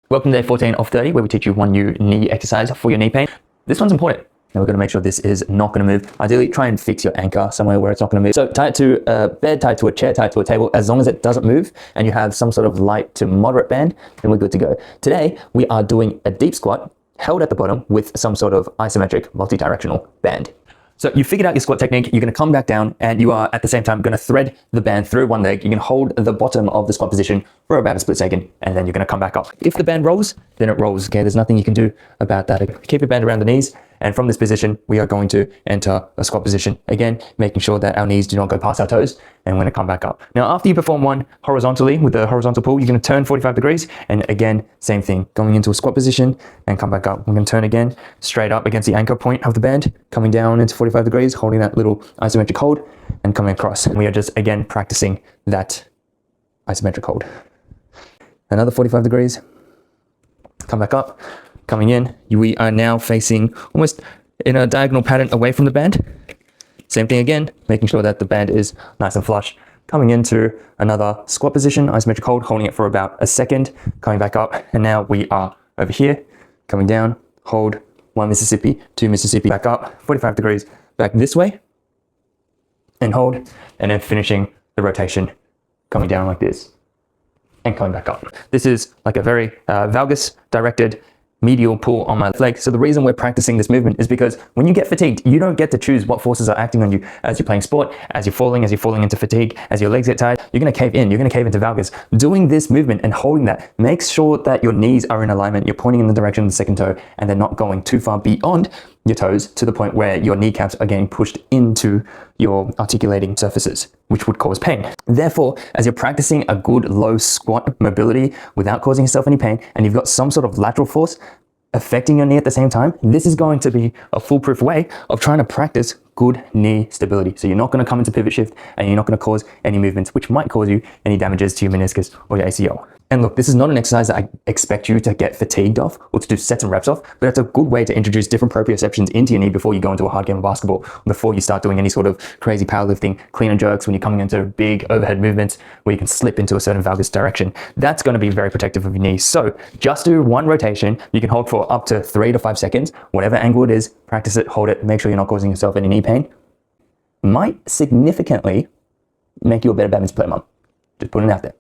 Welcome to day 14 of 30, where we teach you one new knee exercise for your knee pain. This one's important. Now we're going to make sure this is not going to move. Ideally, try and fix your anchor somewhere where it's not going to move. So tie it to a bed, tie it to a chair, tie it to a table. As long as it doesn't move and you have some sort of light to moderate band, then we're good to go. Today, we are doing a deep squat held at the bottom with some sort of isometric multi-directional band. So you figured out your squat technique, you're going to come back down and you are at the same time going to thread the band through one leg. You can hold the bottom of the squat position for about a split second and then you're going to come back up. If the band rolls, then it rolls. Okay, there's nothing you can do about that. Keep your band around the knees, and from this position, we are going to enter a squat position. Again, making sure that our knees do not go past our toes, and we're going to come back up. Now, after you perform one horizontally with the horizontal pull, you're going to turn 45 degrees, and again, same thing, going into a squat position and come back up. We're going to turn again, straight up against the anchor point of the band, coming down into 45 degrees, holding that little isometric hold, and coming across. And we are just, again, practicing that isometric hold. Another 45 degrees, come back up, coming in. We are now facing almost in a diagonal pattern away from the band. Same thing again, making sure that the band is nice and flush. Coming into another squat position, isometric hold, holding it for about a second, coming back up. And now we are over here, coming down, hold, 1 Mississippi, 2 Mississippi, back up, 45 degrees, back this way, and hold, and then finishing the rotation, coming down like this, and coming back up. This is like a very valgus directed medial pull on my leg. So the reason we're practicing this movement is because when you get fatigued, you don't get to choose what forces are acting on you as you're playing sport, as you're falling into fatigue, as your legs get tired, you're going to cave in, you're going to cave into valgus. Doing this movement and holding that makes sure that your knees are in alignment, you're pointing in the direction of the second toe, and they're not going too far beyond your toes to the point where your kneecaps are getting pushed into your articulating surfaces, which would cause pain. Therefore, as you're practicing a good low squat mobility without causing yourself any pain, and you've got some sort of lateral force affecting your knee at the same time, this is going to be a foolproof way of trying to practice good knee stability. So you're not going to come into pivot shift and you're not going to cause any movements which might cause you any damages to your meniscus or your ACL. And look, this is not an exercise that I expect you to get fatigued off or to do sets and reps off, but it's a good way to introduce different proprioceptions into your knee before you go into a hard game of basketball, before you start doing any sort of crazy powerlifting, clean and jerks, when you're coming into big overhead movements where you can slip into a certain valgus direction. That's going to be very protective of your knees. So just do one rotation. You can hold for up to 3 to 5 seconds, whatever angle it is, practice it, hold it, make sure you're not causing yourself any knee pain. Might significantly make you a better badminton player, mum. Just putting it out there.